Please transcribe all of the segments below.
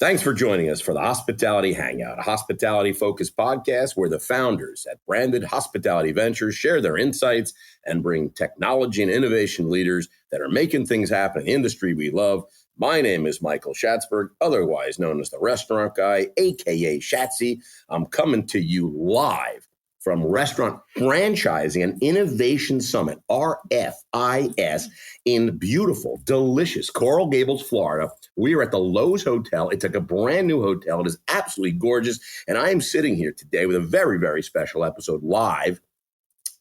Thanks for joining us for the Hospitality Hangout, a hospitality-focused podcast where the founders at Branded Hospitality Ventures share their insights and bring technology and innovation leaders that are making things happen in the industry we love. My name is Michael Schatzberg, otherwise known as the Restaurant Guy, a.k.a. Shatsy. I'm coming to you live from Restaurant Franchising and Innovation Summit, RFIS, in beautiful, delicious Coral Gables, Florida. We are at the Lowe's Hotel. It's like a brand new hotel. It is absolutely gorgeous. And I am sitting here today with a very, very special episode live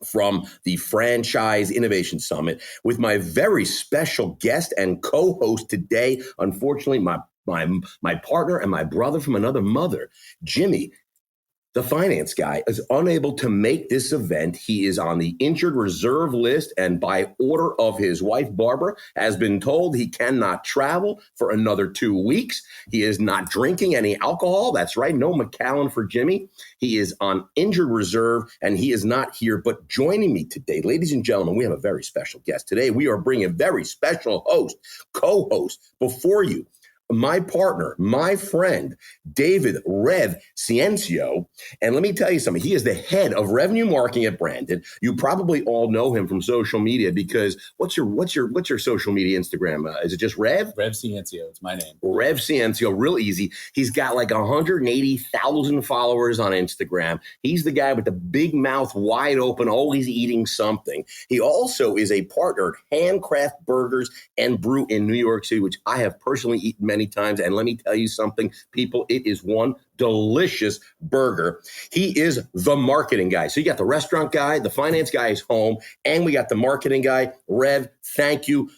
from the Franchise Innovation Summit with my very special guest and co-host today. Unfortunately, my partner and my brother from another mother, Jimmy, the finance guy, is unable to make this event. He is on the injured reserve list, and by order of his wife, Barbara, has been told he cannot travel for another 2 weeks. He is not drinking any alcohol. That's right. No Macallan for Jimmy. He is on injured reserve, and he is not here. But joining me today, ladies and gentlemen, we have a very special guest. Today, we are bringing a very special host, co-host before you. My partner, my friend, David Rev Ciencio. And let me tell you something. He is the head of revenue marketing at Branded. You probably all know him from social media because what's your social media Instagram? Is it just Rev? Rev Ciencio. It's my name. Rev Ciencio, real easy. He's got like 180,000 followers on Instagram. He's the guy with the big mouth wide open, always eating something. He also is a partner at Handcraft Burgers and Brew in New York City, which I have personally eaten many times. And let me tell you something, people, it is one delicious burger. He is the marketing guy. So you got the restaurant guy, the finance guy is home, and we got the marketing guy. Rev, thank you.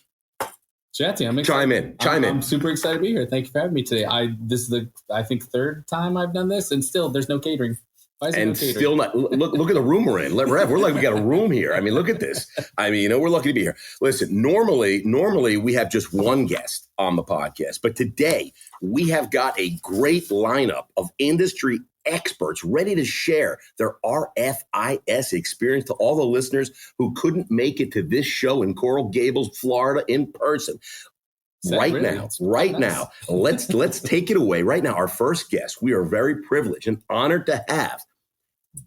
Chatsy, I'm excited. Chime in. I'm super excited to be here. Thank you for having me today. This is the, I think, third time I've done this, and still there's no catering. And still not, look at the room we're in. Rev, we're like, we got a room here. I mean, look at this. I mean, we're lucky to be here. Listen, normally we have just one guest on the podcast, but today we have got a great lineup of industry experts ready to share their RFIS experience to all the listeners who couldn't make it to this show in Coral Gables, Florida in person. Right now, let's take it away. Right now, our first guest, we are very privileged and honored to have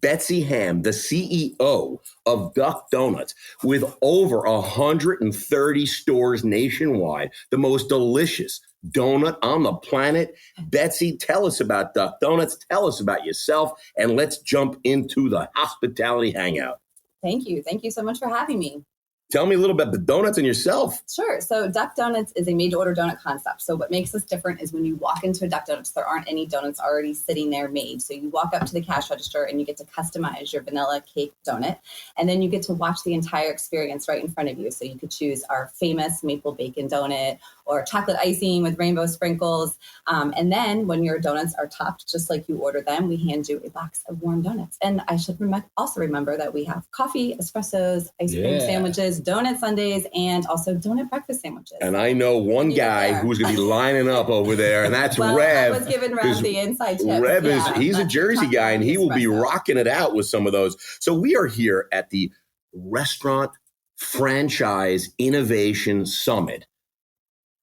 Betsy Ham, the CEO of Duck Donuts, with over 130 stores nationwide, the most delicious donut on the planet. Betsy, tell us about Duck Donuts, tell us about yourself, and let's jump into the hospitality hangout. Thank you. Thank you so much for having me. Tell me a little bit about the donuts and yourself. Sure. So Duck Donuts is a made-to-order donut concept. So what makes us different is when you walk into a Duck Donuts, there aren't any donuts already sitting there made. So you walk up to the cash register and you get to customize your vanilla cake donut. And then you get to watch the entire experience right in front of you. So you could choose our famous maple bacon donut or chocolate icing with rainbow sprinkles. And then when your donuts are topped, just like you order them, we hand you a box of warm donuts. And I should also remember that we have coffee, espressos, ice cream sandwiches, donut sundaes, and also donut breakfast sandwiches. And I know one guy who's going to be lining up over there, and that's Rev. I was giving Rev the inside tip. Rev he's a Jersey guy, and he will be rocking it out with some of those. So we are here at the Restaurant Franchise Innovation Summit,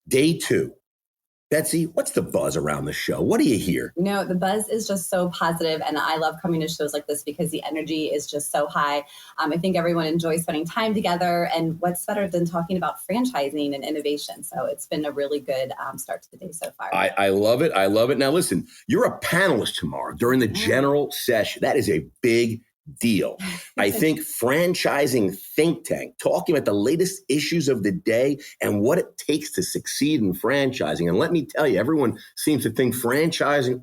Day 2. Betsy, what's the buzz around the show? What do you hear? The buzz is just so positive, and I love coming to shows like this because the energy is just so high. I think everyone enjoys spending time together, and what's better than talking about franchising and innovation? So it's been a really good start to the day so far. I love it. I love it. Now, listen, you're a panelist tomorrow during the general session. That is a big deal. I think franchising think tank, talking about the latest issues of the day and what it takes to succeed in franchising. And let me tell you, everyone seems to think franchising,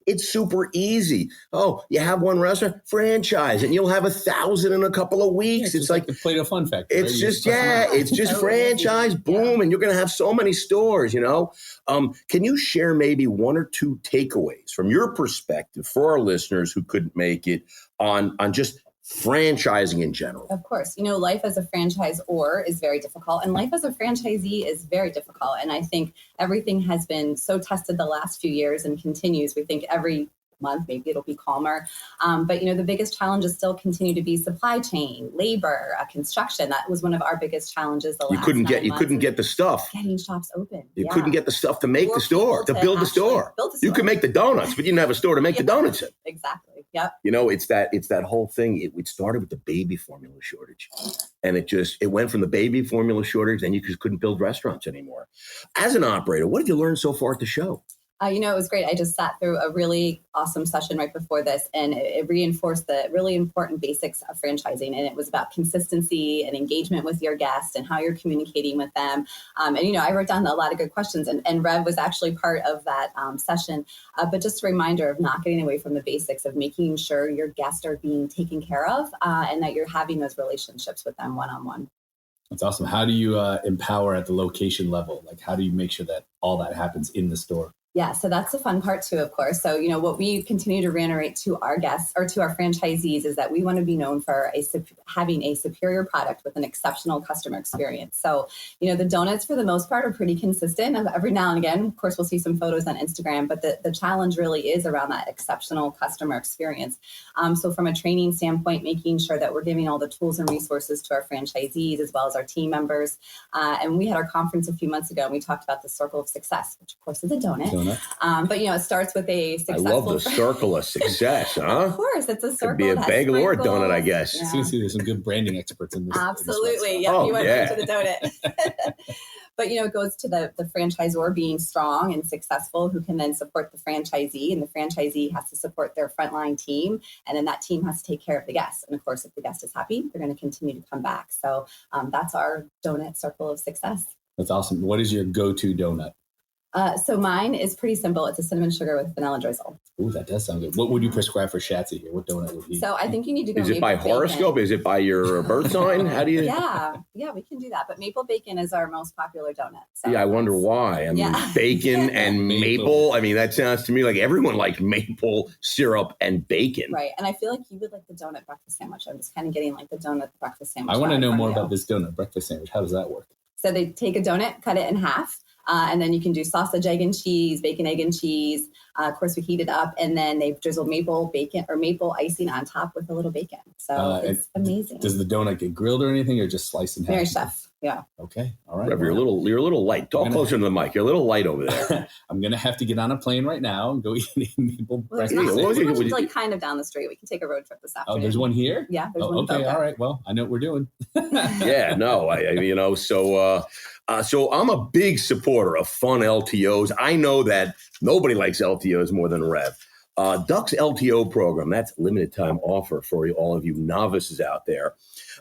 it's super easy. Oh, you have one restaurant, franchise, and you'll have 1,000 in a couple of weeks. It's like the Play-Doh fun factor. It's right? It's just franchise, boom, and you're going to have so many stores, Can you share maybe one or two takeaways from your perspective for our listeners who couldn't make it on just franchising in general? Of course. Life as a franchisor is very difficult, and life as a franchisee is very difficult. And I think everything has been so tested the last few years and continues. We think every month, maybe it'll be calmer. But, the biggest challenges still continue to be supply chain, labor, construction. That was one of our biggest challenges. You couldn't get the stuff. Getting shops open. You couldn't get the stuff to make the store, to build the store. You could make the donuts, but you didn't have a store to make the donuts in. Exactly. Yep. It's that whole thing. It started with the baby formula shortage, and it went from the baby formula shortage, and you just couldn't build restaurants anymore. As an operator, what have you learned so far at the show? It was great. I just sat through a really awesome session right before this, and it reinforced the really important basics of franchising. And it was about consistency and engagement with your guests and how you're communicating with them. I wrote down a lot of good questions, and Rev was actually part of that session. But just a reminder of not getting away from the basics of making sure your guests are being taken care of and that you're having those relationships with them one-on-one. That's awesome. How do you empower at the location level? Like, how do you make sure that all that happens in the store? Yeah, so that's the fun part too, of course. So, what we continue to reiterate to our guests or to our franchisees is that we want to be known for having a superior product with an exceptional customer experience. So, the donuts for the most part are pretty consistent. Every now and again, of course, we'll see some photos on Instagram, but the challenge really is around that exceptional customer experience. So from a training standpoint, making sure that we're giving all the tools and resources to our franchisees as well as our team members. And we had our conference a few months ago, and we talked about the circle of success, which of course is a donut. But it starts with a successful. I love the circle of success, huh? Of course, it's a circle. Could be a bagel or a donut, I guess. Yeah. See, there's some good branding experts in this. Absolutely, you went right to the donut. But it goes to the franchisor being strong and successful, who can then support the franchisee, and the franchisee has to support their frontline team, and then that team has to take care of the guests. And of course, if the guest is happy, they're going to continue to come back. So that's our donut circle of success. That's awesome. What is your go-to donut? So mine is pretty simple. It's a cinnamon sugar with vanilla drizzle. Ooh, that does sound good. What would you prescribe for Shatsy here? What donut would he? So I think you need to go. Is it by horoscope? Is it by your birth sign? How do you? Yeah, we can do that. But maple bacon is our most popular donut. So I wonder why. I mean, bacon and maple. I mean, that sounds to me like everyone likes maple syrup and bacon. Right. And I feel like you would like the donut breakfast sandwich. I'm just kind of getting like the donut breakfast sandwich. I want to know more about this donut breakfast sandwich. How does that work? So they take a donut, cut it in half. And then you can do sausage, egg, and cheese, bacon, egg, and cheese. Of course, we heat it up, and then they drizzle maple bacon or maple icing on top with a little bacon. So it's amazing. Does the donut get grilled or anything, or just sliced in half? Very chef. Yeah. Okay. All right. Rev, you're a little light. Talk closer to the mic. You're a little light over there. I'm gonna have to get on a plane right now and go eat maple breakfast. It's like kind of down the street. We can take a road trip this afternoon. Oh, there's one here? Yeah, there's one. Okay. All right. Well, I know what we're doing. Yeah. No. So I'm a big supporter of fun LTOs. I know that nobody likes LTOs more than Rev. Duck's LTO program, that's limited time offer for all of you novices out there.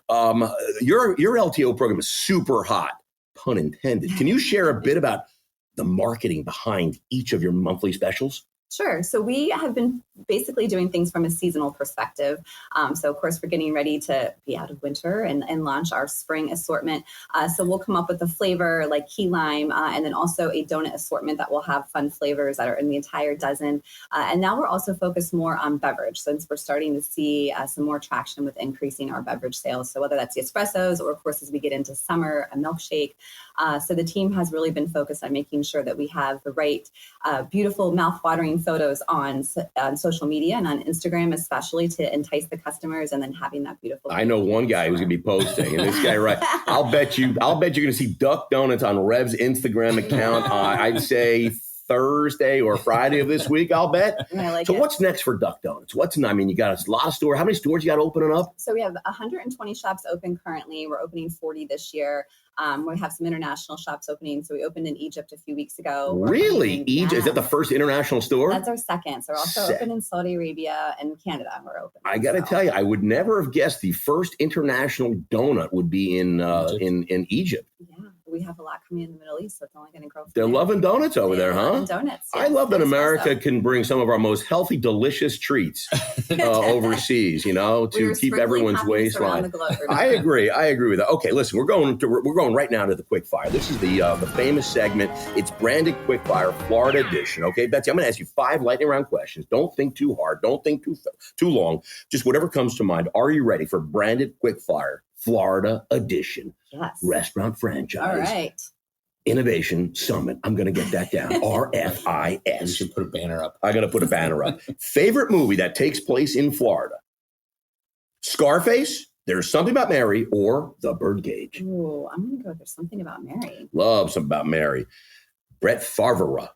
Your LTO program is super hot, pun intended. Can you share a bit about the marketing behind each of your monthly specials? Sure. So we have been basically doing things from a seasonal perspective. So of course, we're getting ready to be out of winter and launch our spring assortment. So we'll come up with a flavor like key lime and then also a donut assortment that will have fun flavors that are in the entire dozen. And now we're also focused more on beverage, since we're starting to see some more traction with increasing our beverage sales. So whether that's the espressos or of course, as we get into summer, a milkshake. So the team has really been focused on making sure that we have the right beautiful mouth-watering photos on social media and on Instagram, especially to entice the customers, and then having that beautiful. I know one guy who's gonna be posting, and this guy, right? I'll bet you're gonna see Duck Donuts on Rev's Instagram account. I'd say Thursday or Friday of this week, I'll bet. What's next for Duck Donuts? You got a lot of stores. How many stores you got opening up? So we have 120 shops open currently. We're opening 40 this year. We have some international shops opening. So we opened in Egypt a few weeks ago. Really? Egypt? Yeah. Is that the first international store? That's our second. So we're also open in Saudi Arabia and Canada. We're open. I got to tell you, I would never have guessed the first international donut would be in Egypt. Yeah. We have a lot coming in the Middle East, so it's only going to grow. They're loving donuts over there, huh? Donuts. Yes. I love that America can bring some of our most healthy, delicious treats overseas, to keep everyone's waistline. I agree with that. Okay, listen, we're going right now to the quickfire. This is the famous segment. It's branded quickfire, Florida edition. Okay, Betsy, I'm going to ask you 5 lightning round questions. Don't think too hard. Don't think too long. Just whatever comes to mind. Are you ready for branded quickfire, Florida edition? Yes. Restaurant franchise. All right. Innovation Summit. I'm going to get that down. RFIS. You should put a banner up. I'm going to put a banner up. Favorite movie that takes place in Florida? Scarface, There's Something About Mary, or The Birdcage. Ooh, I'm going to go with There's Something About Mary. Love Something About Mary. Brett Favre.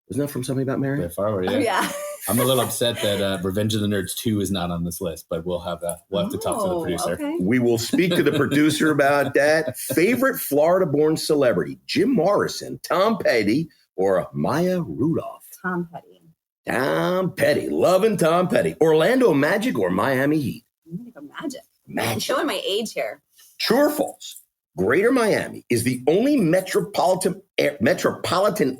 Isn't that from Something About Mary? Brett Favre, yeah. Oh, yeah. I'm a little upset that Revenge of the Nerds 2 is not on this list, but we'll have to talk to the producer. Okay. We will speak to the producer about that. Favorite Florida-born celebrity? Jim Morrison, Tom Petty, or Maya Rudolph? Tom Petty. Tom Petty. Loving Tom Petty. Orlando Magic or Miami Heat? I'm going to go Magic. Magic. I'm showing my age here. True or false? Greater Miami is the only metropolitan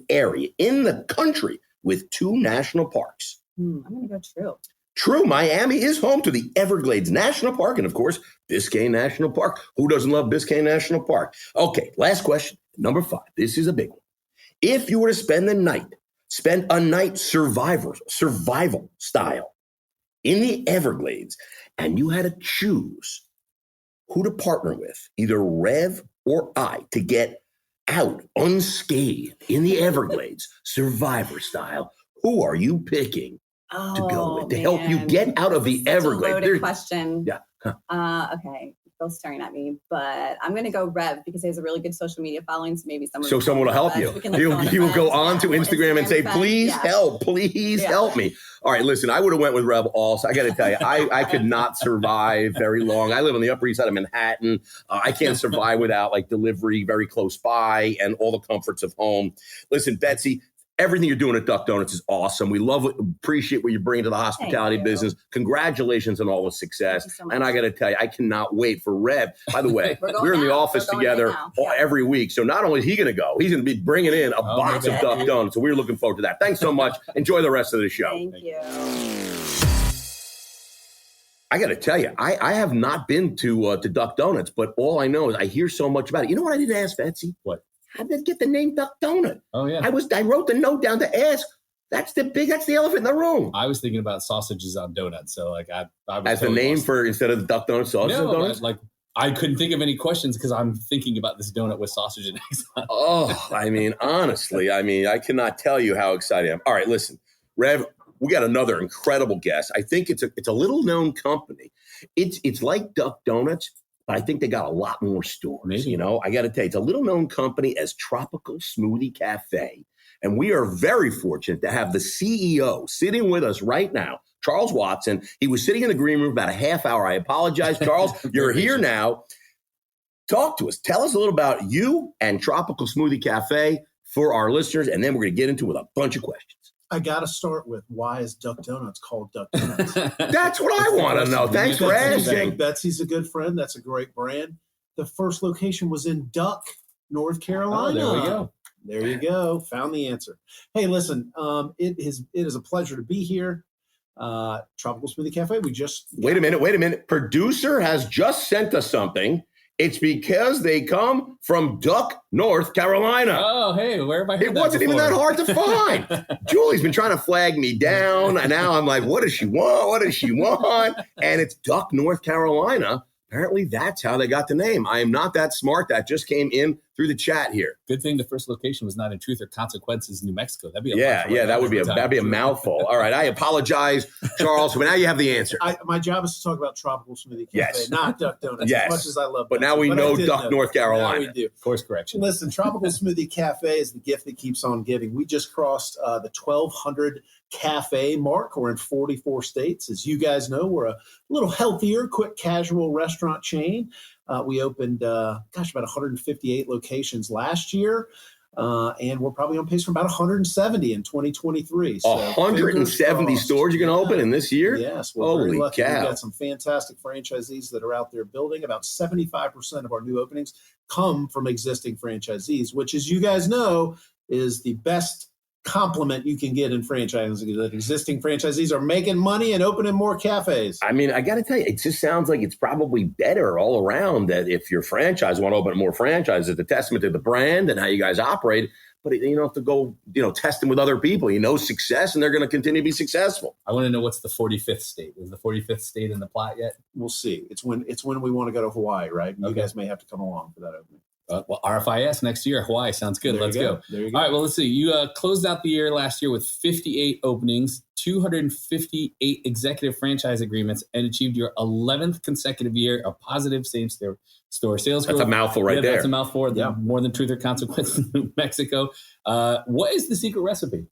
area in the country with 2 national parks. I'm going to go true. True, Miami is home to the Everglades National Park and, of course, Biscayne National Park. Who doesn't love Biscayne National Park? Okay, last question, number 5. This is a big one. If you were to spend a night survival style in the Everglades, and you had to choose who to partner with, either Rev or I, to get out unscathed in the Everglades, survivor style, who are you picking to go with to help you get out of the Everglades? Loaded question. Yeah. Okay. Phil's staring at me, but I'm going to go Rev because he has a really good social media following. So maybe someone will help you. He will go on to Instagram and say, please help me. All right, listen, I would have went with Rev also. I got to tell you, I could not survive very long. I live on the Upper East Side of Manhattan. I can't survive without like delivery very close by and all the comforts of home. Listen, Betsy, everything you're doing at Duck Donuts is awesome. We appreciate what you're bringing to the hospitality business. Congratulations on all the success. So and I got to tell you, I cannot wait for Rev. By the way, we're in the office together every week. So not only is he going to go, he's going to be bringing in a box of Duck Donuts. So we're looking forward to that. Thanks so much. Enjoy the rest of the show. Thank you. I got to tell you, I have not been to Duck Donuts, but all I know is I hear so much about it. You know what I didn't ask, Betsy? What? How did I get the name Duck Donut? Oh, yeah. I wrote the note down to ask. That's the elephant in the room. I was thinking about sausages on donuts. So like I was as the name lost. For instead of the Duck Donut, sausage on donuts? Like I couldn't think of any questions because I'm thinking about this donut with sausage and eggs on. Oh, I mean, honestly, I cannot tell you how excited I am. All right, listen, Rev, we got another incredible guest. I think it's a little known company. It's like Duck Donuts, but I think they got a lot more stores. Maybe. You know, I got to tell you, it's a little known company as Tropical Smoothie Cafe. And we are very fortunate to have the CEO sitting with us right now, Charles Watson. He was sitting in the green room about a half hour. I apologize, Charles. You're here now. Talk to us. Tell us a little about you and Tropical Smoothie Cafe for our listeners, and then we're going to get into it with a bunch of questions. I got to start with, why is Duck Donuts called Duck Donuts? That's what I want to know. Thanks for asking. Betsy's a good friend. That's a great brand. The first location was in Duck, North Carolina. Oh, there we go. There you go. Found the answer. Hey, listen, it is a pleasure to be here. Tropical Smoothie Cafe. Wait a minute. Producer has just sent us something. It's because they come from Duck, North Carolina. Oh, hey, where have I heard It wasn't even that hard to find. Julie's been trying to flag me down, and now I'm like, what does she want? And it's Duck, North Carolina. Apparently, that's how they got the name. I am not that smart. That just came in through the chat here. Good thing the first location was not in Truth or Consequences, New Mexico. That'd be that'd be a mouthful. All right, I apologize, Charles. But now you have the answer. My job is to talk about Tropical Smoothie Cafe, not Duck Donuts. Yes. As much as I love, but now we know Duck, North Carolina. Now we do. Course correction. Listen, Tropical Smoothie Cafe is the gift that keeps on giving. We just crossed the 1,200 cafe mark. We're in 44 states. As you guys know, we're a little healthier, quick casual restaurant chain. We opened, about 158 locations last year. And we're probably on pace for about 170 in 2023. So 170 stores you're going to open in this year? Yes. We're very lucky. We've got some fantastic franchisees that are out there building. About 75% of our new openings come from existing franchisees, which, as you guys know, is the best compliment you can get in franchising, that existing franchisees are making money and opening more cafes. I mean, I got to tell you, it just sounds like it's probably better all around that if your franchise want to open more franchises, it's a testament to the brand and how you guys operate. But you don't have to go, testing with other people. Success, and they're going to continue to be successful. I want to know what's the 45th state. Is the 45th state in the plot yet? We'll see. It's when we want to go to Hawaii, right? And you guys may have to come along for that opening. Well, RFIS next year, Hawaii sounds good. Let's go. There you go. All right. Well, let's see. You closed out the year last year with 58 openings, 258 executive franchise agreements, and achieved your 11th consecutive year of positive same-store sales growth. That's a mouthful right there. That's a mouthful. Yeah. More than truth or consequence in New Mexico. What is the secret recipe?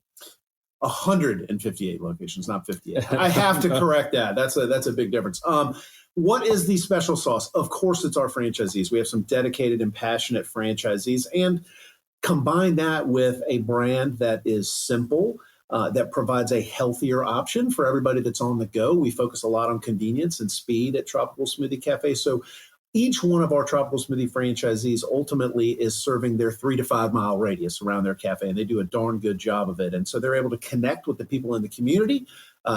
158 locations, not 58. I have to correct that. That's a big difference. What is the special sauce? Of course, it's our franchisees. We have some dedicated and passionate franchisees, and combine that with a brand that is simple, that provides a healthier option for everybody that's on the go. We focus a lot on convenience and speed at Tropical Smoothie Cafe. So each one of our Tropical Smoothie franchisees ultimately is serving their 3 to 5 mile radius around their cafe, and they do a darn good job of it. And so they're able to connect with the people in the community,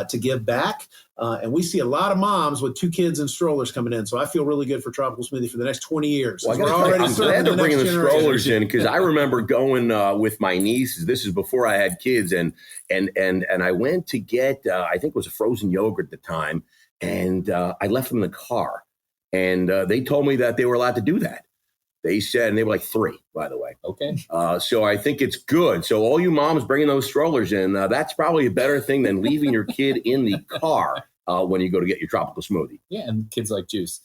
to give back. And we see a lot of moms with 2 kids and strollers coming in. So I feel really good for Tropical Smoothie for the next 20 years. Well, I'm glad they're bringing the strollers in, because I remember going with my nieces. This is before I had kids. And I went to get, I think it was a frozen yogurt at the time. And I left them in the car. And they told me that they were allowed to do that. They said, and they were like 3, by the way. Okay. So I think it's good. So all you moms bringing those strollers in, that's probably a better thing than leaving your kid in the car when you go to get your Tropical Smoothie. Yeah, and kids like juice.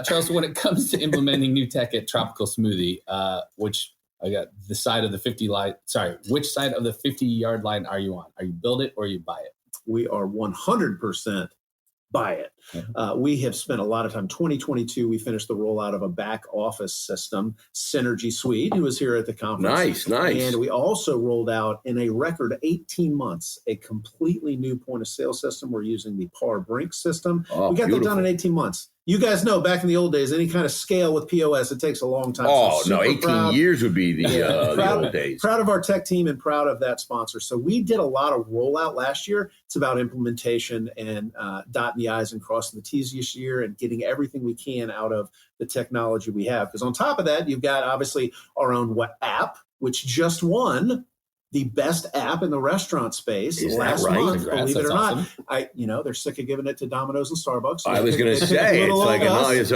Charles, when it comes to implementing new tech at Tropical Smoothie, which I got the side of the 50 line. Sorry, which side of the 50-yard line are you on? Are you build it or you buy it? We are 100% buy it. We have spent a lot of time. 2022, we finished the rollout of a back office system, Synergy Suite, who was here at the conference. Nice. And we also rolled out in a record 18 months, a completely new point of sale system. We're using the Par Brink system. We got that done in 18 months. You guys know, back in the old days, any kind of scale with POS, it takes a long time. Oh, no, 18 years would be the old days. Proud of our tech team and proud of that sponsor. So we did a lot of rollout last year. It's about implementation and dotting the I's and crossing the T's this year and getting everything we can out of the technology we have. Because on top of that, you've got obviously our own app, which just won the best app in the restaurant space last month. Congrats, believe it or awesome. not. They're sick of giving it to Domino's and Starbucks. So I was going to say, it's like, that's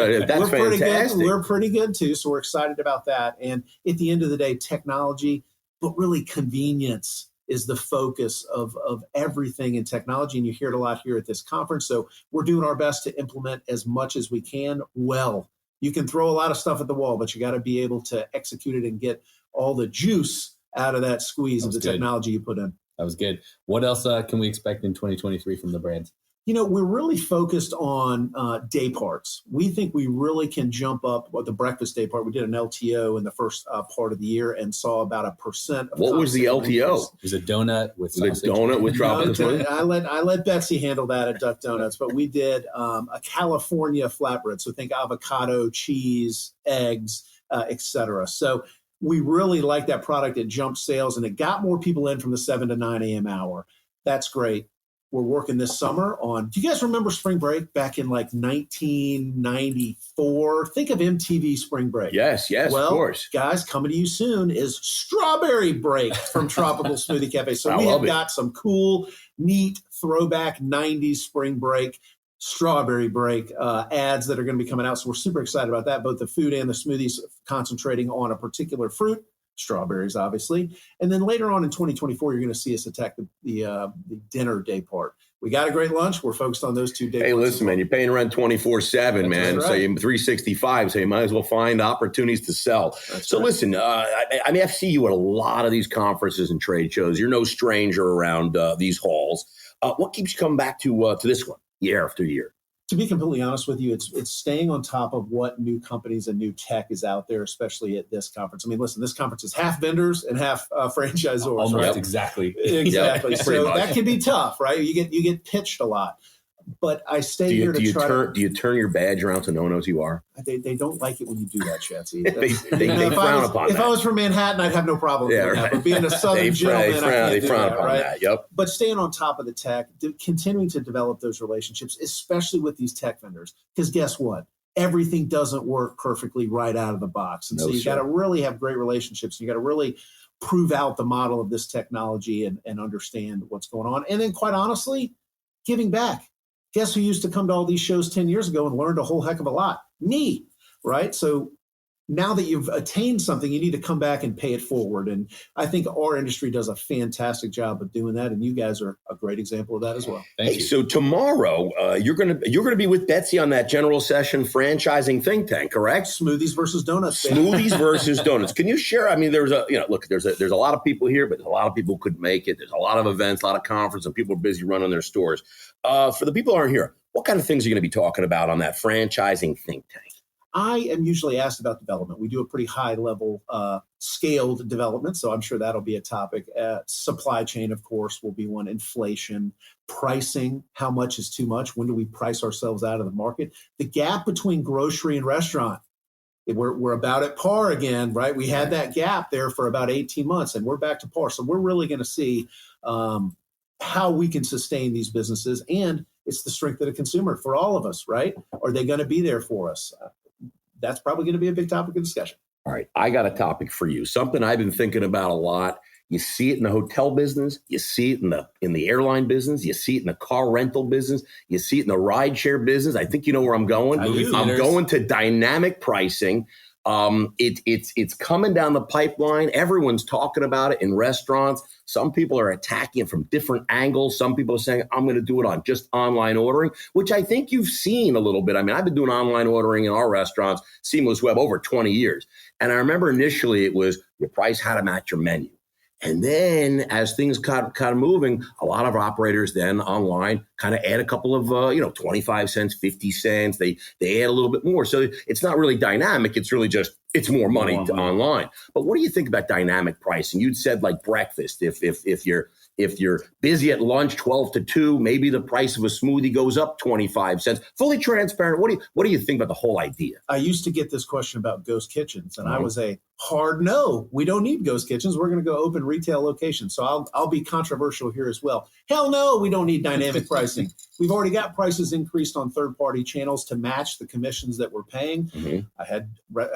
fantastic. We're pretty good too. So we're excited about that. And at the end of the day, technology, but really convenience is the focus of everything in technology. And you hear it a lot here at this conference. So we're doing our best to implement as much as we can well. You can throw a lot of stuff at the wall, but you got to be able to execute it and get all the juice out of that squeeze of the technology you put in. That was good. What else can we expect in 2023 from the brand? We're really focused on day parts. We think we really can jump up the breakfast day part. We did an LTO in the first part of the year and saw about 1%. What was the LTO? It was a donut with sausage. A donut with Tropical Smoothie? I let Betsy handle that at Duck Donuts, but we did a California flatbread. So think avocado, cheese, eggs, etc. So we really like that product. It jumped sales and it got more people in from the 7 to 9 a.m. hour. That's great. We're working this summer on, do you guys remember Spring Break back in like 1994? Think of MTV Spring Break. Yes, of course. Guys, coming to you soon is Strawberry Break from Tropical Smoothie Cafe. So we have got some cool, neat throwback 90s Spring Break, Strawberry Break ads that are going to be coming out. So we're super excited about that. Both the food and the smoothies concentrating on a particular fruit, strawberries, obviously. And then later on in 2024, you're going to see us attack the dinner day part. We got a great lunch. We're focused on those 2 days. Hey, listen, man, you're paying rent 24/7, man. Right. So you're 365. So you might as well find opportunities to sell. Listen, I've seen you at a lot of these conferences and trade shows. You're no stranger around these halls. What keeps you coming back to this one year after year? To be completely honest with you, it's staying on top of what new companies and new tech is out there, especially at this conference. I mean, listen, this conference is half vendors and half franchisors. Almost, right? Exactly. So that can be tough, right? You get pitched a lot. But I stay here to try to... Do you turn your badge around to no one knows who you are? They don't like it when you do that, Chatsy. they frown upon that. If I was from Manhattan, I'd have no problem with that. But being a Southern gentleman, I frown upon that. Yep. But staying on top of the tech, continuing to develop those relationships, especially with these tech vendors. Because guess what? Everything doesn't work perfectly right out of the box. And so you got to really have great relationships. You got to really prove out the model of this technology and understand what's going on. And then quite honestly, giving back. Guess who used to come to all these shows 10 years ago and learned a whole heck of a lot? Me, right? So now that you've attained something, you need to come back and pay it forward. And I think our industry does a fantastic job of doing that. And you guys are a great example of that as well. Thank you. So tomorrow, you're gonna be with Betsy on that general session franchising think tank, correct? Smoothies versus donuts. Baby. Smoothies versus donuts. Can you share? I mean, there's a lot of people here, but a lot of people who couldn't make it. There's a lot of events, a lot of conferences, and people are busy running their stores. For the people who aren't here, what kind of things are you going to be talking about on that franchising think tank? I am usually asked about development. We do a pretty high level scaled development, so I'm sure that'll be a topic. Supply chain, of course, will be one. Inflation, pricing, how much is too much? When do we price ourselves out of the market? The gap between grocery and restaurant. We're about at par again, right? We had that gap there for about 18 months, and we're back to par. So we're really going to see how we can sustain these businesses, and it's the strength of the consumer for all of us, right? Are they going to be there for us? That's probably going to be a big topic of discussion. All right, I got a topic for you. Something I've been thinking about a lot. You see it in the hotel business. You see it in the airline business. You see it in the car rental business. You see it in the rideshare business. I think you know where I'm going. I'm going to dynamic pricing. It's coming down the pipeline. Everyone's talking about it in restaurants. Some people are attacking it from different angles. Some people are saying, I'm going to do it on just online ordering, which I think you've seen a little bit. I mean, I've been doing online ordering in our restaurants, Seamless Web, over 20 years. And I remember initially it was your price had to match your menu. And then as things kind of moving, a lot of operators then online kind of add a couple of, 25 cents, 50 cents. They add a little bit more. So it's not really dynamic. It's really just, it's more money online. But what do you think about dynamic pricing? You'd said like breakfast. If you're busy at lunch, 12 to 2, maybe the price of a smoothie goes up 25 cents. Fully transparent. What do you think about the whole idea? I used to get this question about ghost kitchens, and I was a hard no. We don't need ghost kitchens. We're going to go open retail locations. So I'll be controversial here as well. Hell no, we don't need dynamic pricing. We've already got prices increased on third-party channels to match the commissions that we're paying. Mm-hmm. I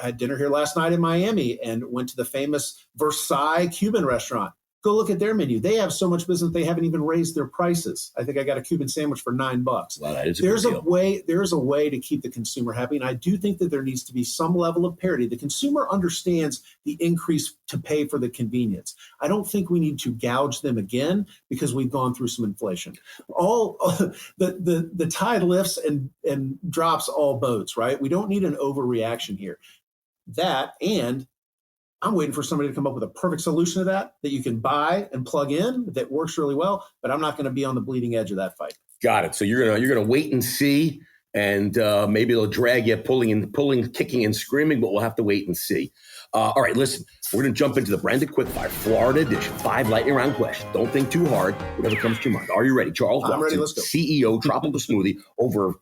had dinner here last night in Miami and went to the famous Versailles Cuban restaurant. Go look at their menu. They have so much business they haven't even raised their prices. I think I got a Cuban sandwich for $9. Wow, that is There's a way to keep the consumer happy, and I do think that there needs to be some level of parity. The consumer understands the increase to pay for the convenience. I don't think we need to gouge them again because we've gone through some inflation. All the tide lifts and drops all boats, right? We don't need an overreaction here. That, and I'm waiting for somebody to come up with a perfect solution to that you can buy and plug in that works really well, but I'm not going to be on the bleeding edge of that fight. Got it. So you're gonna wait and see, and maybe they'll drag you pulling, kicking and screaming, but we'll have to wait and see. All right, listen, we're going to jump into the Branded Quickfire Florida edition. 5 lightning round questions. Don't think too hard. Whatever comes to your mind. Are you ready? Charles Watson, ready. Let's go. CEO, Tropical Smoothie, over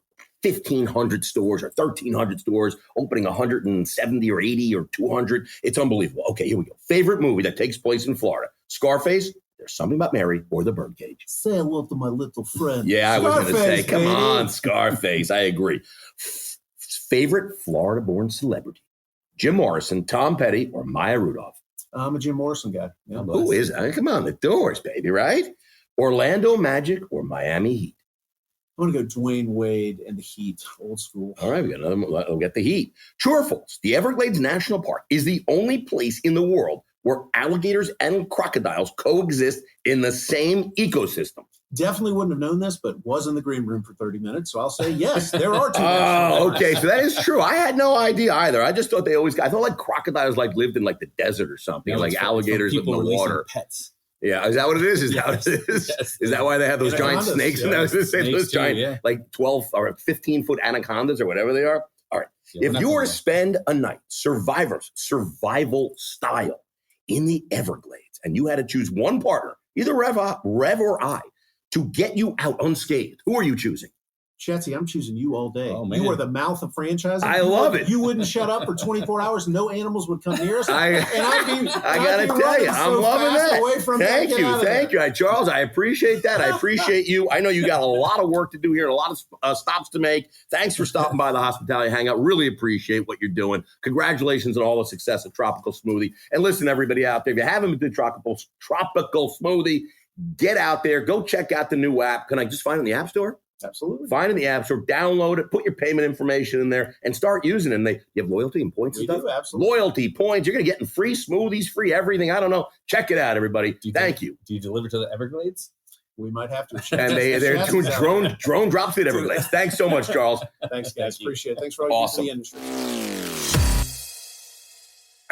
1,500 stores or 1,300 stores, opening 170 or 80 or 200. It's unbelievable. Okay, here we go. Favorite movie that takes place in Florida? Scarface, There's Something About Mary, or The Birdcage. Say hello to my little friend. Yeah, I was going to say, come baby. on, Scarface. I agree. Favorite Florida-born celebrity? Jim Morrison, Tom Petty, or Maya Rudolph? I'm a Jim Morrison guy. Yeah, who is that? Come on, the Doors, baby, right? Orlando Magic or Miami Heat? I'm going to go Dwayne Wade and the Heat, old school. All right, we got another. We'll get the Heat. True or false? The Everglades National Park is the only place in the world where alligators and crocodiles coexist in the same ecosystem. Definitely wouldn't have known this, but was in the green room for 30 minutes. So I'll say yes, there are two. Oh, okay. So that is true. I had no idea either. I just thought I thought like crocodiles lived in the desert or something, like alligators live in the water. Pets. Yeah, is that what it is? Is that what it is? Yes. Is that why they have those giant snakes? And I was going to say those giant, 12 or 15-foot anacondas or whatever they are. All right. Yeah, if you were to spend a night survival style in the Everglades and you had to choose one partner, either Rev or I, to get you out unscathed, who are you choosing? Chatsy, I'm choosing you all day. Oh, man. You are the mouth of franchising. I love it. You wouldn't shut up for 24 hours. No animals would come near us. I got to tell you, I'm loving that. Thank you. Charles, I appreciate that. I appreciate you. I know you got a lot of work to do here and a lot of stops to make. Thanks for stopping by the Hospitality Hangout. Really appreciate what you're doing. Congratulations on all the success of Tropical Smoothie. And listen, everybody out there, if you haven't been to Tropical Smoothie, get out there. Go check out the new app. Can I just find it in the App Store? Absolutely. Find it in the App Store, download it, put your payment information in there, and start using it. And you have loyalty and points and We stuff? do, absolutely. Loyalty, points. You're going to get free smoothies, free everything. I don't know. Check it out, everybody. Thank you. Do you deliver to the Everglades? We might have to. And they're doing drone drops at Everglades. Thanks so much, Charles. Thanks, guys. Appreciate it. Thanks for all you do for the industry.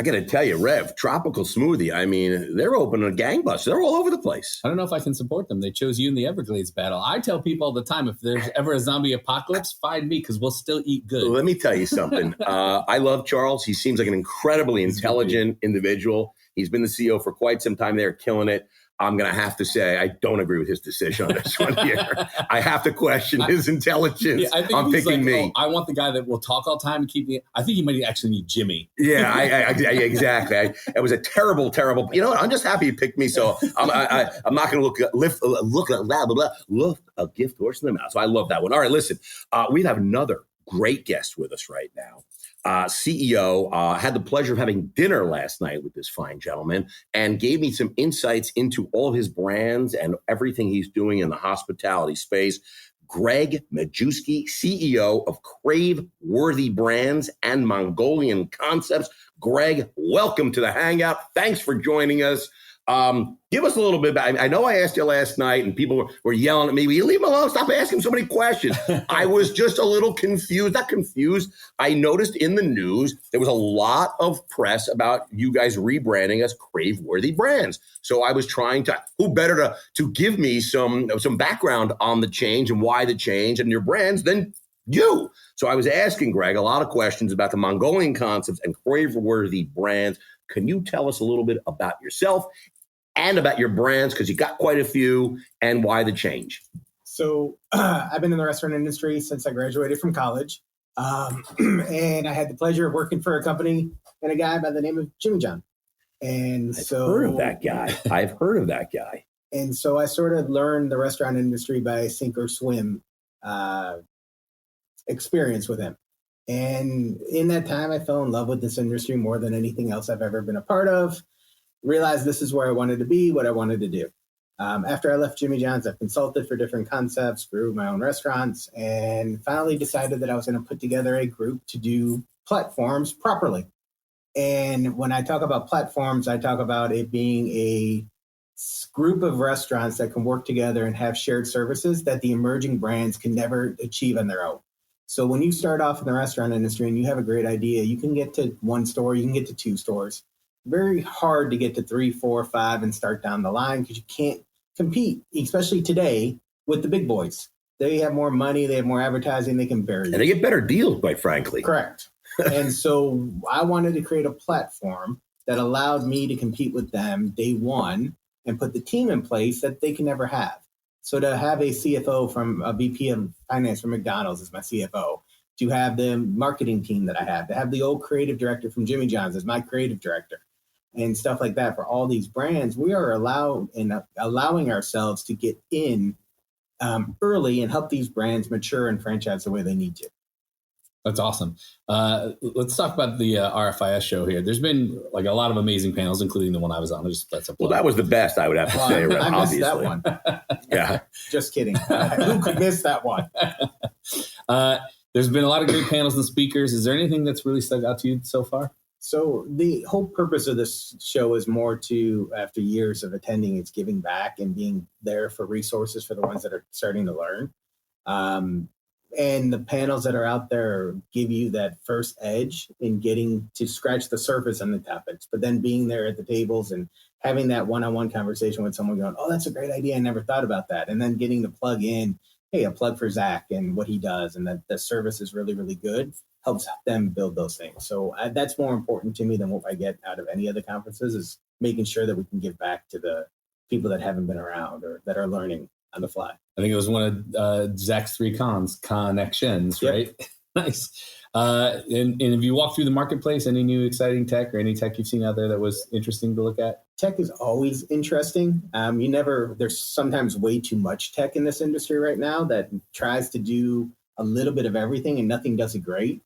I got to tell you, Rev, Tropical Smoothie, I mean, they're open a gangbusters. They're all over the place. I don't know if I can support them. They chose you in the Everglades battle. I tell people all the time, if there's ever a zombie apocalypse, find me because we'll still eat good. Let me tell you something. I love Charles. He seems like an incredibly intelligent individual. He's been the CEO for quite some time. They're killing it. I'm going to have to say I don't agree with his decision on this one here. I have to question his intelligence on picking me. I want the guy that will talk all the time and keep me. I think he might actually need Jimmy. Yeah, I exactly. It was a terrible. You know what? I'm just happy you picked me. So I'm not going to look a gift horse in the mouth. So I love that one. All right, listen, we have another great guest with us right now. CEO, had the pleasure of having dinner last night with this fine gentleman and gave me some insights into all of his brands and everything he's doing in the hospitality space. Greg Majewski, CEO of Crave-Worthy Brands and Mongolian Concepts. Greg, welcome to the Hangout. Thanks for joining us. Give us a little bit about, I know I asked you last night and people were yelling at me, will you leave him alone? Stop asking so many questions. I was just a little confused, not confused. I noticed in the news, there was a lot of press about you guys rebranding as Crave-Worthy Brands. So I was trying to, who better to give me some background on the change and why the change and your brands than you. So I was asking Greg a lot of questions about the Mongolian Concepts and Crave-Worthy Brands. Can you tell us a little bit about yourself and about your brands, because you got quite a few, and why the change? So I've been in the restaurant industry since I graduated from college. And I had the pleasure of working for a company and a guy by the name of Jimmy John. And I've heard of that guy. And so I sort of learned the restaurant industry by sink or swim experience with him. And in that time, I fell in love with this industry more than anything else I've ever been a part of. Realized this is where I wanted to be, what I wanted to do. After I left Jimmy John's, I consulted for different concepts, grew my own restaurants, and finally decided that I was going to put together a group to do platforms properly. And when I talk about platforms, I talk about it being a group of restaurants that can work together and have shared services that the emerging brands can never achieve on their own. So when you start off in the restaurant industry and you have a great idea, you can get to one store, you can get to two stores. Very hard to get to 3, 4, 5 and start down the line because you can't compete, especially today, with the big boys. They have more money, they have more advertising, they can bury you. And they get better deals, quite frankly. Correct. And so I wanted to create a platform that allowed me to compete with them day one and put the team in place that they can never have. So to have a CFO from a VP of finance from McDonald's as my CFO, to have the marketing team that I have, to have the old creative director from Jimmy John's as my creative director, and stuff like that for all these brands, we are allowing ourselves to get in early and help these brands mature and franchise the way they need to. That's awesome. Let's talk about the RFIS show here. There's been like a lot of amazing panels, including the one I was on. Well, that was the best, I would have to say. I missed that one. Yeah. Just kidding. Who could miss that one? There's been a lot of great panels and speakers. Is there anything that's really stuck out to you so far? So the whole purpose of this show is more to, after years of attending, it's giving back and being there for resources for the ones that are starting to learn. And the panels that are out there give you that first edge in getting to scratch the surface on the topics, but then being there at the tables and having that one-on-one conversation with someone going, oh, that's a great idea. I never thought about that. And then getting to plug in, hey, a plug for Zach and what he does, and that the service is really, really good, helps them build those things. So that's more important to me than what I get out of any other conferences, is making sure that we can give back to the people that haven't been around or that are learning on the fly. I think it was one of Zach's 3 connections, Yep. right? Nice. And if you walk through the marketplace, any new exciting tech or any tech you've seen out there that was interesting to look at? Tech is always interesting. There's sometimes way too much tech in this industry right now that tries to do a little bit of everything and nothing does it great.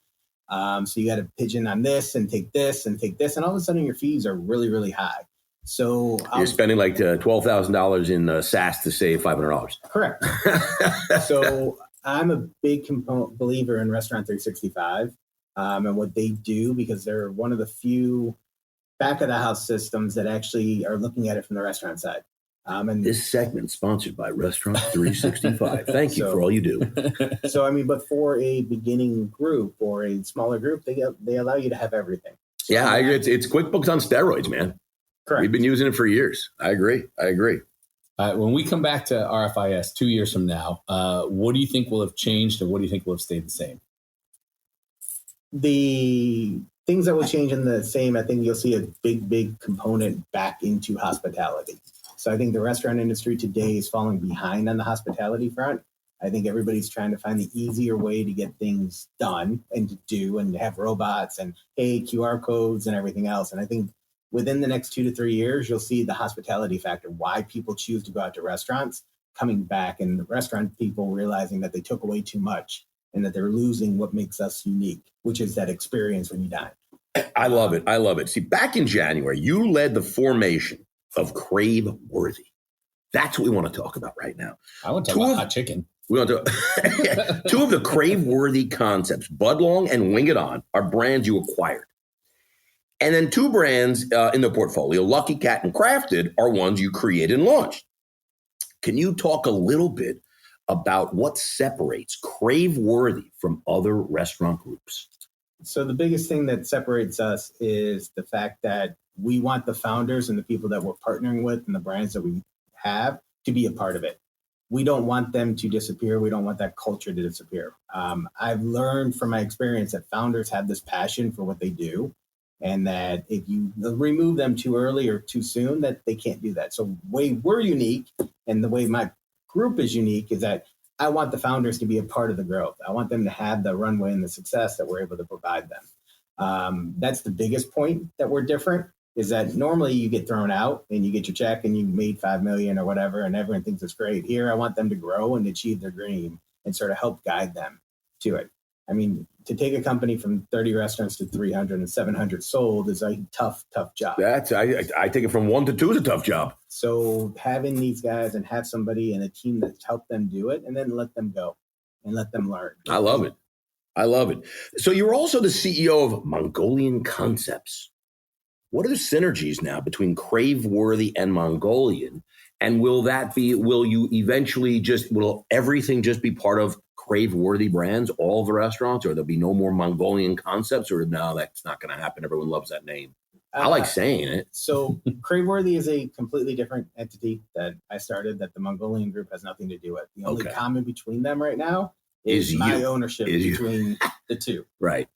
So you got to pigeon on this and take this and take this. And all of a sudden your fees are really, really high. So you're spending like $12,000 in SaaS to save $500. Correct. So I'm a big believer in Restaurant 365 and what they do, because they're one of the few back of the house systems that actually are looking at it from the restaurant side. And this segment sponsored by Restaurant 365. Thank you for all you do. So, I mean, but for a beginning group or a smaller group, they allow you to have everything. So, yeah, it's QuickBooks on steroids, man. Correct. We've been using it for years. I agree. When we come back to RFIS 2 years from now, what do you think will have changed and what do you think will have stayed the same? The things that will change in the same, I think you'll see a big component back into hospitality. So I think the restaurant industry today is falling behind on the hospitality front. I think everybody's trying to find the easier way to get things done and to do and have robots and QR codes and everything else. And I think within the next 2 to 3 years, you'll see the hospitality factor, why people choose to go out to restaurants, coming back, and the restaurant people realizing that they took away too much and that they're losing what makes us unique, which is that experience when you dine. I love it. See, back in January, you led the formation of Crave Worthy. That's what we want to talk about right now. I want to talk about hot chicken. We want to two of the Crave Worthy concepts, Budlong and Wing It On, are brands you acquired. And then 2 brands in the portfolio, Lucky Cat and Crafted, are ones you created and launched. Can you talk a little bit about what separates Crave Worthy from other restaurant groups? So the biggest thing that separates us is the fact that we want the founders and the people that we're partnering with and the brands that we have to be a part of it. We don't want them to disappear. We don't want that culture to disappear. I've learned from my experience that founders have this passion for what they do, and that if you remove them too early or too soon, that they can't do that. So the way we're unique and the way my group is unique is that I want the founders to be a part of the growth. I want them to have the runway and the success that we're able to provide them. That's the biggest point that we're different, is that normally you get thrown out and you get your check and you made $5 million or whatever, and everyone thinks it's great. Here, I want them to grow and achieve their dream and sort of help guide them to it. I mean, to take a company from 30 restaurants to 300 and 700 sold is a tough job. I take it from 1 to 2 is a tough job. So having these guys and have somebody and a team that's helped them do it, and then let them go and let them learn. I love it. So you're also the CEO of Mongolian Concepts. What are the synergies now between Crave Worthy and Mongolian? And will you eventually will everything just be part of Crave Worthy brands, all the restaurants, or there'll be no more Mongolian Concepts, or no, that's not going to happen? Everyone loves that name. I like saying it. So Crave Worthy is a completely different entity that I started that the Mongolian group has nothing to do with. The only common between them right now is my ownership between the two. Right.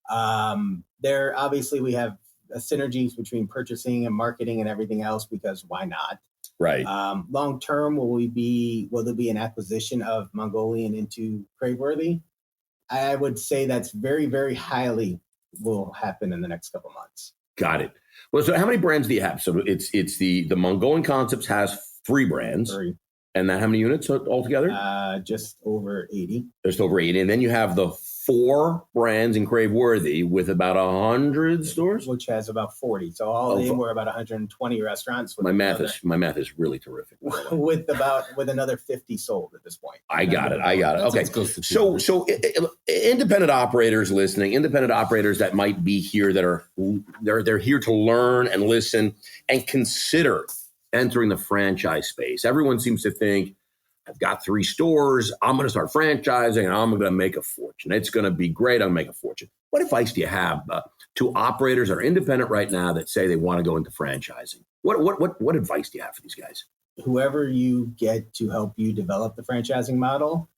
There, obviously, we have synergies between purchasing and marketing and everything else, because why not? Right. Long term, will there be an acquisition of Mongolian into Crave Worthy? I would say that's very, very highly will happen in the next couple months. Got it. Well, so how many brands do you have? So it's the Mongolian Concepts has 3 brands. 3. And then how many units altogether? Just over 80. Just over 80. And then you have the 4 brands in Crave Worthy with about 100 stores, which has about 40. So all in, we're about 120 restaurants. My math is really terrific. with another 50 sold at this point. I got it. Okay. So independent operators listening, independent operators that might be here that they're here to learn and listen and consider entering the franchise space. Everyone seems to think, I've got 3 stores. I'm going to start franchising and I'm going to make a fortune. It's going to be great. I'm going to make a fortune. What advice do you have to operators that are independent right now that say they want to go into franchising? What advice do you have for these guys? Whoever you get to help you develop the franchising model,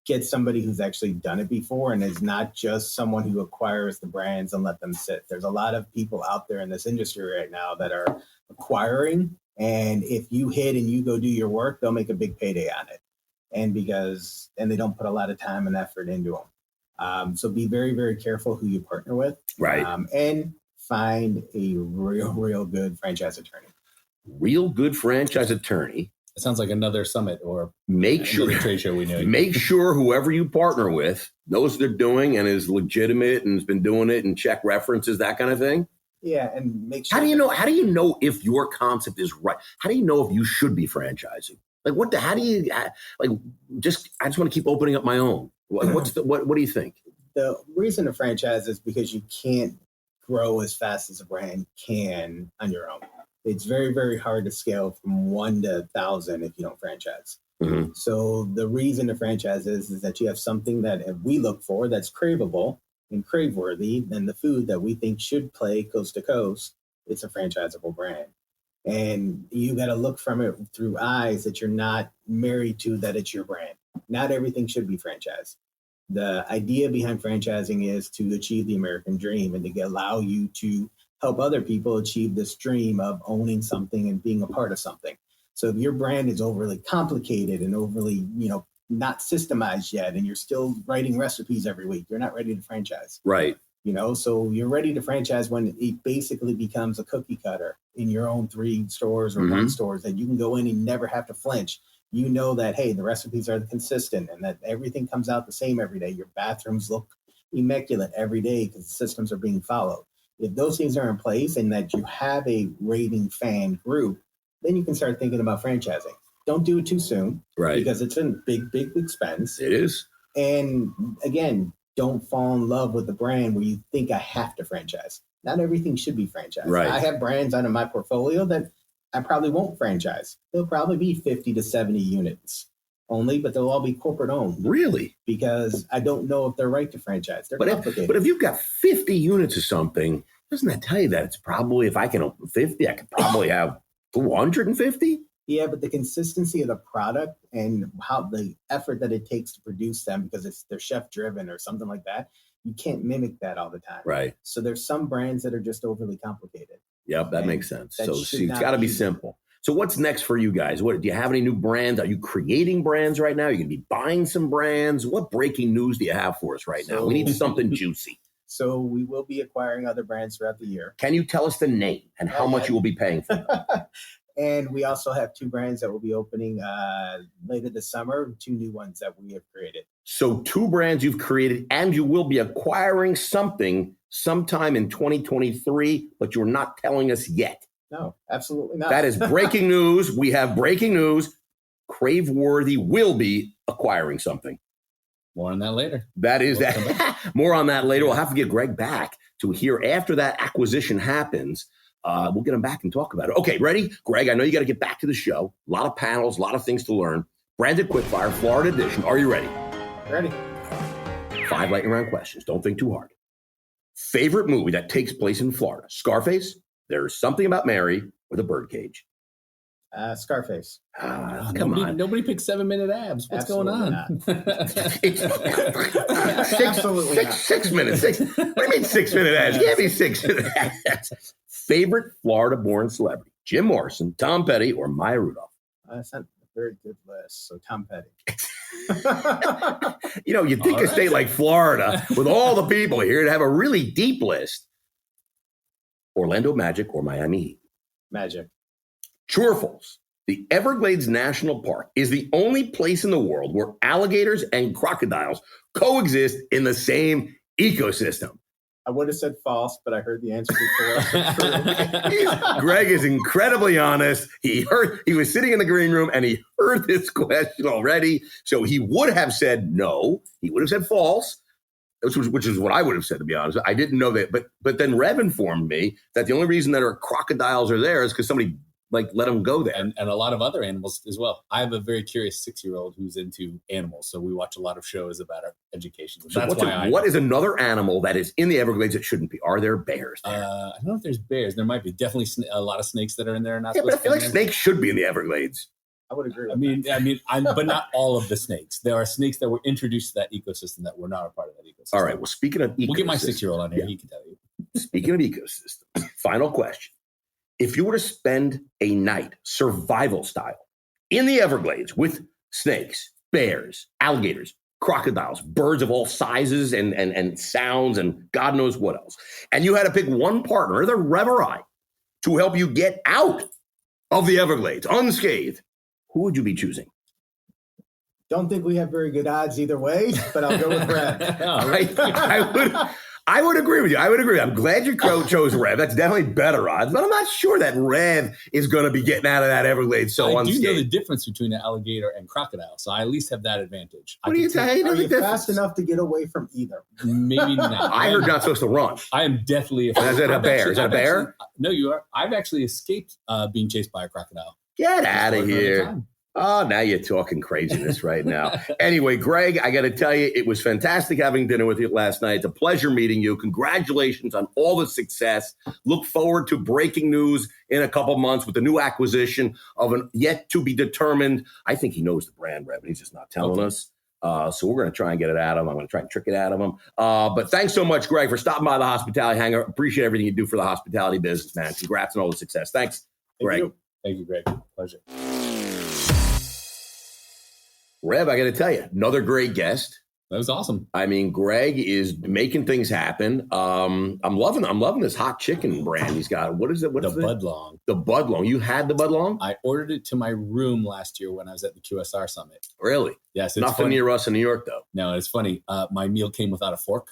get somebody who's actually done it before and is not just someone who acquires the brands and let them sit. There's a lot of people out there in this industry right now that are acquiring. And if you hit and you go do your work, they'll make a big payday on it. And they don't put a lot of time and effort into them. So be very, very careful who you partner with. Right. And find a real good franchise attorney. Real good franchise attorney. It sounds like another summit or make sure trade show we know. Make sure whoever you partner with knows what they're doing and is legitimate and has been doing it and check references, that kind of thing. Yeah, and make sure. How do you know if your concept is right? How do you know if you should be franchising? Like I just want to keep opening up my own. What do you think? The reason to franchise is because you can't grow as fast as a brand can on your own. It's very, very hard to scale from 1 to 1,000 if you don't franchise. Mm-hmm. So the reason to franchise is that you have something that we look for that's craveable and crave-worthy, and the food that we think should play coast to coast. It's a franchisable brand. And you got to look from it through eyes that you're not married to, that it's your brand. Not everything should be franchised. The idea behind franchising is to achieve the American dream and to allow you to help other people achieve this dream of owning something and being a part of something. So if your brand is overly complicated and overly, not systemized yet, and you're still writing recipes every week, you're not ready to franchise. Right. So you're ready to franchise when it basically becomes a cookie cutter in your own 3 stores or 1 stores that you can go in and never have to flinch. You know that, hey, the recipes are consistent and that everything comes out the same every day. Your bathrooms look immaculate every day because the systems are being followed. If those things are in place and that you have a raving fan group, then you can start thinking about franchising. Don't do it too soon, right? Because it's a big, big expense. It is. And again, don't fall in love with the brand where you think I have to franchise. Not everything should be franchised. Right. I have brands under my portfolio that I probably won't franchise. They'll probably be 50 to 70 units only, but they'll all be corporate owned. Really? Because I don't know if they're right to franchise. They're complicated. But if you've got 50 units of something, doesn't that tell you that it's probably, if I can open 50, I could probably have 250? Yeah, but the consistency of the product and how the effort that it takes to produce them, because they're chef driven or something like that, you can't mimic that all the time. Right. So there's some brands that are just overly complicated. Yep, that makes sense. So should it's got to be simple. So what's next for you guys? Do you have any new brands? Are you creating brands right now? Are you going to be buying some brands? What breaking news do you have for us right now? We need something juicy. So we will be acquiring other brands throughout the year. Can you tell us the name and how much you will be paying for them? And we also have 2 brands that will be opening later this summer, 2 new ones that we have created. So 2 brands you've created, and you will be acquiring something sometime in 2023, but you're not telling us yet. No, absolutely not. That is breaking news. We have breaking news. Craveworthy will be acquiring something. More on that later. That is that. More on that later. We'll have to get Greg back to hear after that acquisition happens. We'll get him back and talk about it. Okay, ready? Greg, I know you got to get back to the show. A lot of panels, a lot of things to learn. Branded Quickfire, Florida edition. Are you ready? Ready. 5 lightning round questions. Don't think too hard. Favorite movie that takes place in Florida? Scarface, There's Something About Mary, or The Birdcage? Scarface. Come on. Nobody picks 7-minute abs. What's Absolutely going on? Absolutely not. 6 minutes. What do you mean 6 minute ads? Give me 6 minute ads. Favorite Florida-born celebrity? Jim Morrison, Tom Petty, or Maya Rudolph? That's not a very good list. So Tom Petty. You'd think a state like Florida, with all the people here, to have a really deep list. Orlando Magic or Miami Heat? Magic. True or false? The Everglades National Park is the only place in the world where alligators and crocodiles coexist in the same ecosystem. I would have said false, but I heard the answer before. Greg is incredibly honest. He was sitting in the green room and he heard this question already. So he would have said no. He would have said false, which is what I would have said, to be honest. I didn't know that. But then Rev informed me that the only reason that our crocodiles are there is because somebody let them go there. And a lot of other animals as well. I have a very curious 6-year-old who's into animals. So we watch a lot of shows about our education. So what is another animal that is in the Everglades that shouldn't be? Are there bears there? I don't know if there's bears. There might be definitely a lot of snakes that are in there. But I feel like snakes should be in the Everglades. I would agree. But not all of the snakes. There are snakes that were introduced to that ecosystem that were not a part of that ecosystem. All right. Well, speaking of ecosystems. We'll get my 6-year-old on here. He can tell you. Speaking of ecosystems, final question. If you were to spend a night survival style in the Everglades with snakes, bears, alligators, crocodiles, birds of all sizes and sounds and God knows what else, and you had to pick one partner, the Rev or I, to help you get out of the Everglades unscathed, who would you be choosing? Don't think we have very good odds either way, but I'll go with Brad. I would agree with you. I'm glad you chose Rev. That's definitely better odds, but I'm not sure that Rev is going to be getting out of that Everglades so I unscathed. do know the difference between an alligator and crocodile, so I at least have that advantage. What do you say? Are you fast enough to get away from either? Maybe not. I heard you're not supposed to run. I am definitely a Is it a bear? Is it a bear? No, you are. I've actually escaped being chased by a crocodile. Get out of here. Oh, now you're talking craziness right now. Anyway, Greg, I got to tell you, it was fantastic having dinner with you last night. It's a pleasure meeting you. Congratulations on all the success. Look forward to breaking news in a couple months with the new acquisition of an yet to be determined. I think he knows the brand, Rev, and he's just not telling us. So we're going to try and get it out of him. I'm going to try and trick it out of him. But thanks so much, Greg, for stopping by the Hospitality Hangar. Appreciate everything you do for the hospitality business, man. Congrats on all the success. Thanks, Greg. Thank you, Greg. Pleasure. Rev, I got to tell you, another great guest. That was awesome. I mean, Greg is making things happen. I'm loving this hot chicken brand he's got. What is it? What's the Budlong. The Budlong. You had the Budlong? I ordered it to my room last year when I was at the QSR Summit. Really? Yes. It's nothing near us in New York, though. No, it's funny. My meal came without a fork,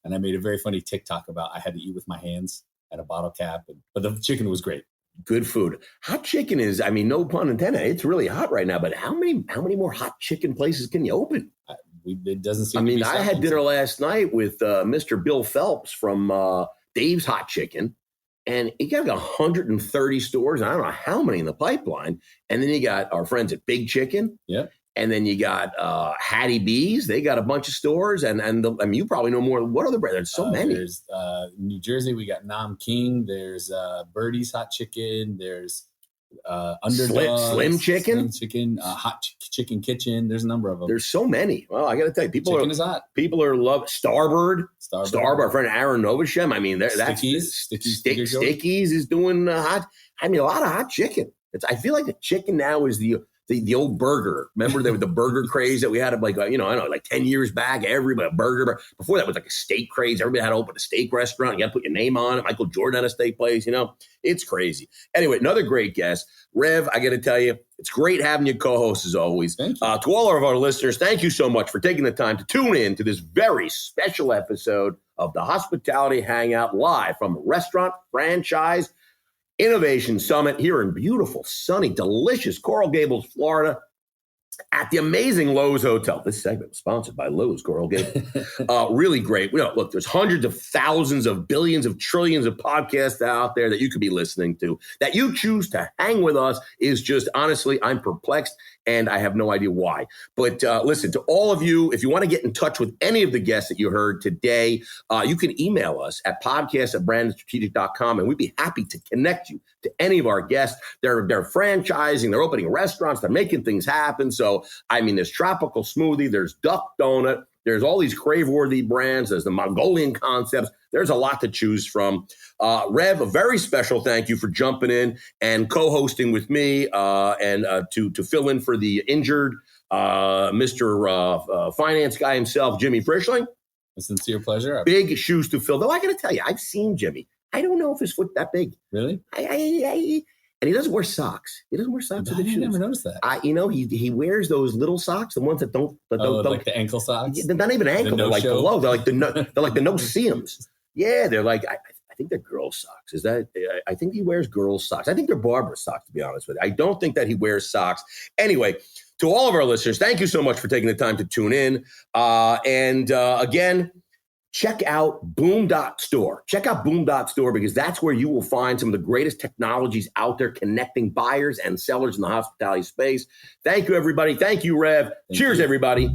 and I made a very funny TikTok about I had to eat with my hands at a bottle cap, but the chicken was great. Good food. Hot chicken is, I mean, no pun intended. It's really hot right now, but how many more hot chicken places can you open? It doesn't seem. I mean, to be I had dinner last night with Mr. Bill Phelps from Dave's Hot Chicken, and he got like 130 stores. And I don't know how many in the pipeline. And then you got our friends at Big Chicken. Yeah. And then you got Hattie B's. They got a bunch of stores. And I mean, you probably know more. What other brands? There's so many. There's New Jersey. We got Nam King. There's Birdie's Hot Chicken. There's Underdog. Slim Chicken. Hot Chicken Kitchen. There's a number of them. There's so many. Well, I got to tell you, chicken is hot. People are love Starbird. Our friend Aaron Novashem. I mean, that's Stickies is doing hot. I mean, a lot of hot chicken. I feel like the chicken now is the old burger. Remember the burger craze that we had like, I don't know, like 10 years back, everybody burger. Before that was like a steak craze. Everybody had to open a steak restaurant. You got to put your name on it. Michael Jordan had a steak place, it's crazy. Anyway, another great guest. Rev, I got to tell you, it's great having you co-host as always. Thank you. To all of our listeners, thank you so much for taking the time to tune in to this very special episode of the Hospitality Hangout live from Restaurant Franchise Innovation Summit here in beautiful, sunny, delicious Coral Gables, Florida, at the amazing Lowe's Hotel. This segment was sponsored by Lowe's Coral Gables. Really great. Look, there's hundreds of thousands of billions of trillions of podcasts out there that you could be listening to. That you choose to hang with us is just, honestly, I'm perplexed, and I have no idea why. But listen, to all of you, if you want to get in touch with any of the guests that you heard today, you can email us at podcast@brandedstrategic.com, and we'd be happy to connect you to any of our guests. They're franchising, they're opening restaurants, they're making things happen. So, I mean, there's Tropical Smoothie, there's Duck Donut, there's all these crave-worthy brands, there's the Mongolian concepts. There's a lot to choose from. Rev, a very special thank you for jumping in and co-hosting with me and to fill in for the injured Mr. Finance guy himself, Jimmy Frischling. A sincere pleasure. Big shoes to fill. Though I got to tell you, I've seen Jimmy. I don't know if his foot that big. Really? And he doesn't wear socks. He doesn't wear socks with the shoes. I never noticed that. He wears those little socks, the ones that don't. Like the ankle socks. They're not even ankle. They're like below. They're like the no seams. Yeah, they're like I think they're girls' socks. Is that? I think he wears girls' socks. I think they're barber socks, to be honest with you. I don't think that he wears socks. Anyway, to all of our listeners, thank you so much for taking the time to tune in. Again, check out Boom.store. Check out Boom.store because that's where you will find some of the greatest technologies out there connecting buyers and sellers in the hospitality space. Thank you, everybody. Thank you, Rev. Cheers, everybody.